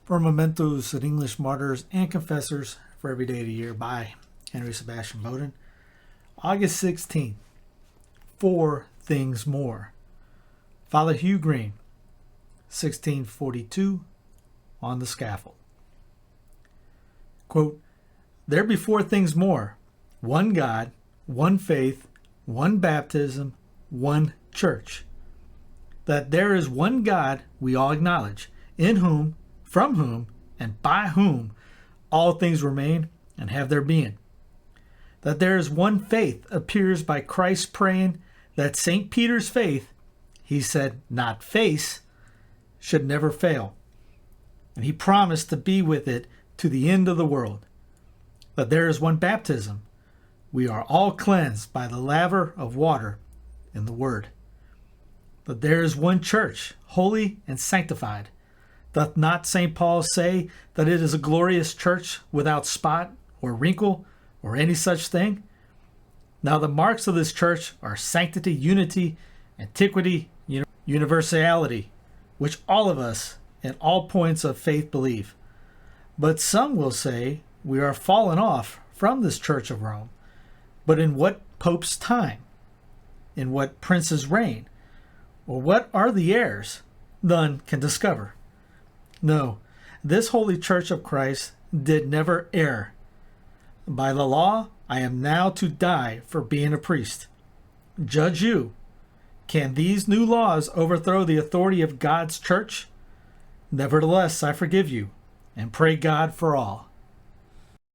For Mementoes and English Martyrs and Confessors for Every Day of the Year by Henry Sebastian Bowden. August 16th. 4 Things More. Father Hugh Green, 1642, on the Scaffold. Quote, "There be 4 things more: one God, one faith, one baptism, one church. That there is one God we all acknowledge, in whom, from whom, and by whom all things remain and have their being. That there is one faith appears by Christ praying that St. Peter's faith, he said not face, should never fail. And he promised to be with it to the end of the world. That there is one baptism. We are all cleansed by the laver of water in the Word. That there is one church, holy and sanctified. Doth not St. Paul say that it is a glorious church without spot or wrinkle or any such thing? Now the marks of this church are sanctity, unity, antiquity, universality, which all of us in all points of faith believe. But some will say we are fallen off from this church of Rome. But in what pope's time? In what prince's reign? Or what are the heirs? None can discover. No, this holy church of Christ did never err. By the law, I am now to die for being a priest. Judge you. Can these new laws overthrow the authority of God's church? Nevertheless, I forgive you and pray God for all."